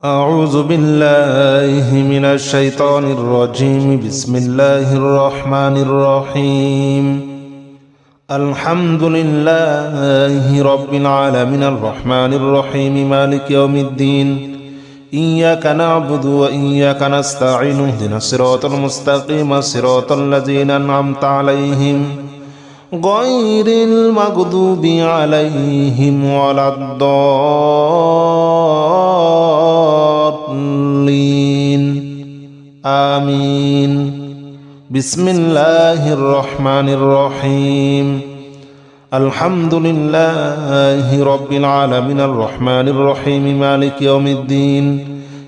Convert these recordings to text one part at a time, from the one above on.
أعوذ بالله من الشيطان الرجيم. بسم الله الرحمن الرحيم. الحمد لله رب العالمين الرحمن الرحيم مالك يوم الدين. إياك نعبد وإياك نستعين اهدنا الصراط المستقيم صراط الذين أنعمت عليهم غير المغضوب عليهم ولا الضالين آمين. بسم الله الرحمن الرحيم. الحمد لله رب العالمين الرحمن الرحيم مالك يوم الدين.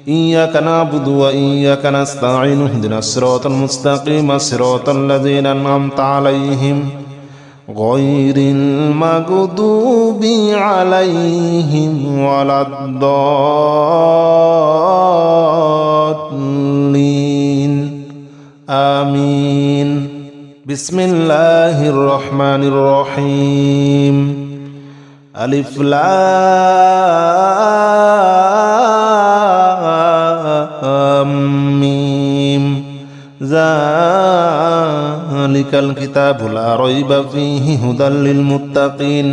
إياك نعبد وإياك نستعين اهدنا الصراط المستقيم صراط الذين أنعمت عليهم غير المغضوب عليهم ولا الضالين آمين. بسم الله الرحمن الرحيم. ألف لام ميم. ذلك الكتاب لا ريب فيه هدى للمتقين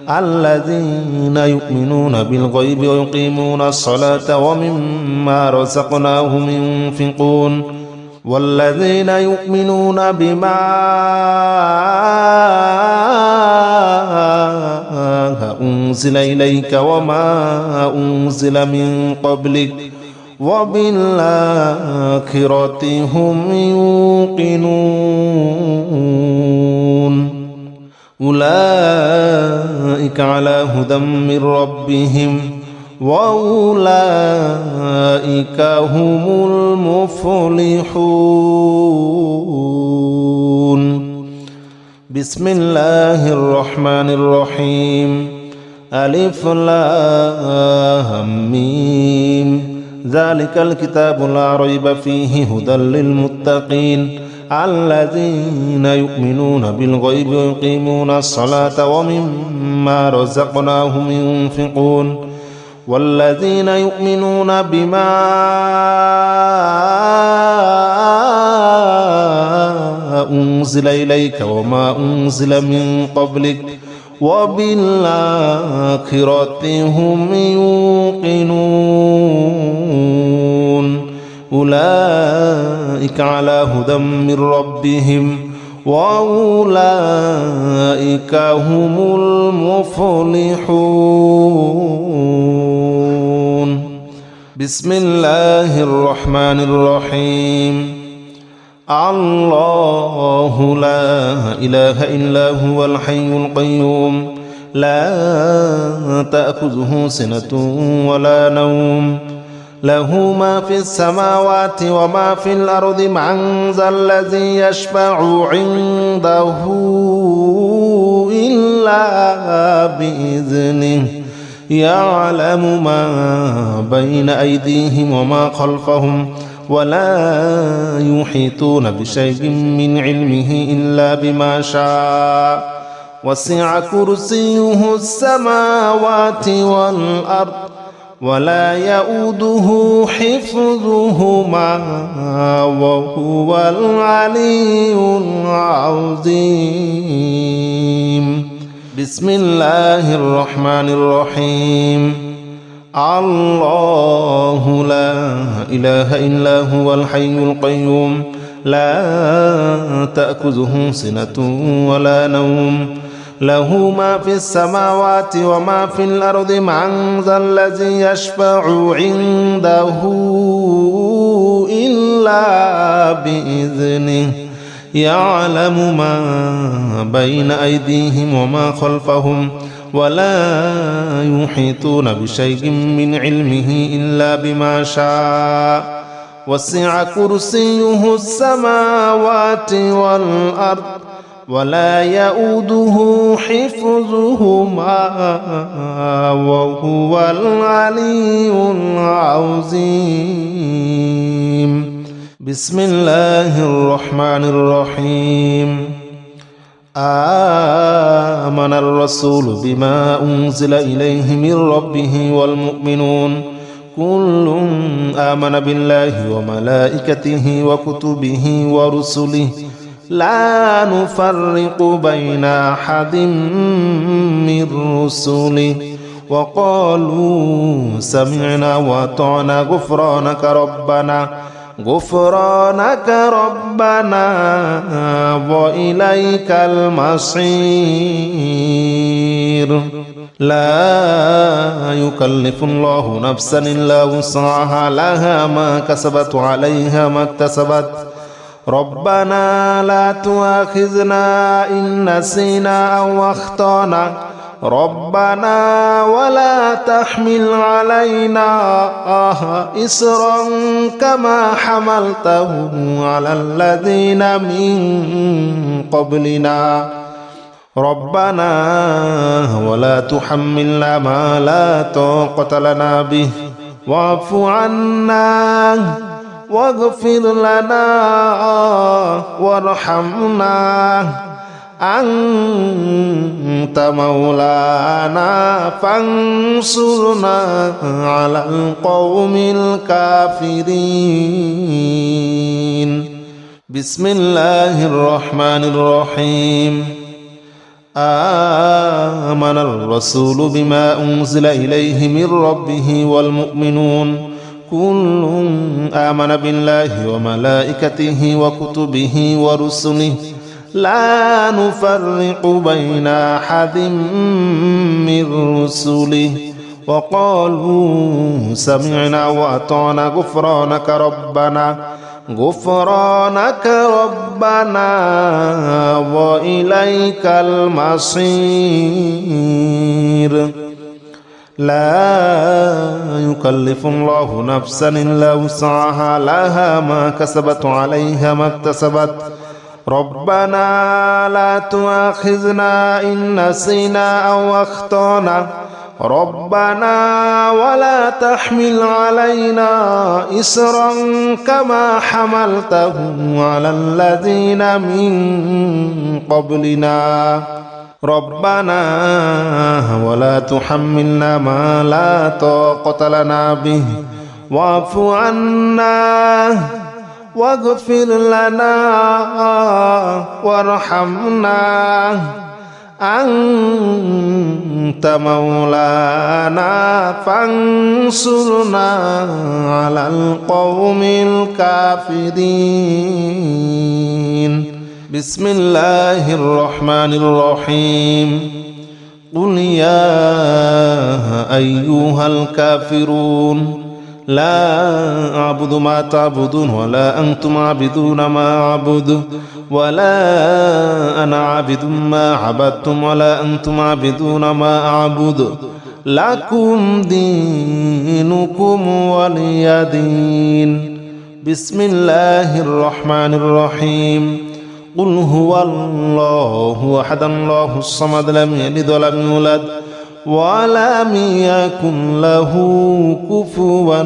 الذين يؤمنون بالغيب ويقيمون الصلاة ومما رزقناهم ينفقون والذين يؤمنون بما أنزل إليك وما أنزل من قبلك وبالآخرة هم يوقنون. أولئك على هدى من ربهم وأولئك هم المفلحون. بسم الله الرحمن الرحيم. ألف لام ميم. ذلك الكتاب لا ريب فيه هدى للمتقين الذين يؤمنون بالغيب ويقيمون الصلاة ومما رزقناهم ينفقون والذين يؤمنون بما أنزل إليك وما أنزل من قبلك وبالآخرة هم يوقنون. أولئك على هدى من ربهم وأولئك هم المفلحون. بسم الله الرحمن الرحيم. الله لا إله إلا هو الحي القيوم لا تأخذه سنة ولا نوم له ما في السماوات وما في الأرض من ذا الذي يشفع عنده إلا بإذنه يعلم ما بين أيديهم وما خلفهم ولا يحيطون بشيء من علمه إلا بما شاء وسع كرسيه السماوات والأرض ولا يؤوده حفظهما وهو العلي العظيم. بسم الله الرحمن الرحيم. الله لا إله إلا هو الحي القيوم لا تأخذه سنة ولا نوم له ما في السماوات وما في الأرض من ذا الذي يشفع عنده إلا بإذنه يعلم ما بين أيديهم وما خلفهم ولا يحيطون بشيء من علمه إلا بما شاء وسع كرسيه السماوات والأرض ولا يؤوده حفظهما وهو العلي العظيم. بسم الله الرحمن الرحيم. آمن الرسول بما أنزل إليه من ربه والمؤمنون كل آمن بالله وملائكته وكتبه ورسله لا نفرق بين أحد من رسله وقالوا سمعنا وأطعنا غفرانك ربنا وإليك المصير. لا يكلف الله نفسا إلا وسعها لها ما كسبت وعليها ما اكتسبت ربنا لا تؤاخذنا إن نسينا أو أخطأنا ربنا ولا تحمل علينا إصرا كما حملته على الذين من قبلنا ربنا ولا تحملنا ما لا طاقة لنا به واعف عنا واغفر لنا وارحمنا أنت مولانا فانصرنا على القوم الكافرين. بسم الله الرحمن الرحيم. آمن الرسول بما أنزل إليه من ربه والمؤمنون كل آمن بالله وملائكته وكتبه ورسله لا نفرق بين أحد من رسله وقالوا سمعنا وأطعنا غفرانك ربنا وإليك المصير. لا يكلف الله نفسا إلا وسعها لها ما كسبت وعليها ما اكتسبت ربنا لا تؤاخذنا إن نسينا أو أخطأنا ربنا ولا تحمل علينا إصرا كما حملته على الذين من قبلنا ربنا ولا تحملنا ما لا طاقة لنا به واعف عنا واغفر لنا وارحمنا أنت مولانا فانصرنا على القوم الكافرين. بسم الله الرحمن الرحيم. قل يا أيها الكافرون لا أعبد ما تعبدون ولا أنتم عابدون ما أعبد ولا أنا عابد ما عبدتم ولا أنتم عابدون ما أعبد لكم دينكم ولي دين. بسم الله الرحمن الرحيم. قل هو الله أحد الله الصمد لم يلد ولم يولد ولم يكن له كفوا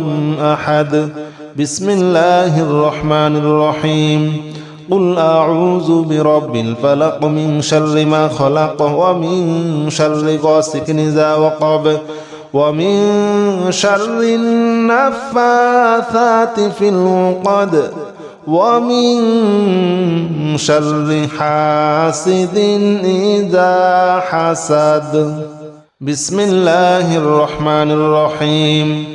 أحد. بسم الله الرحمن الرحيم. قل أعوذ برب الفلق من شر ما خلق ومن شر غاسق إذا وقب ومن شر النفاثات في العقد ومن شر حاسد إذا حسد. بسم الله الرحمن الرحيم.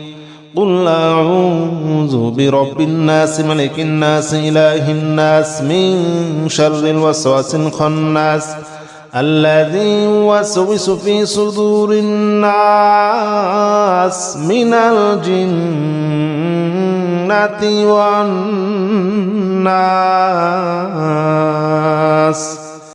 قل أعوذ برب الناس ملك الناس إله الناس من شر الوسواس الخناس الذي يوسوس في صدور الناس من الجنة والناس.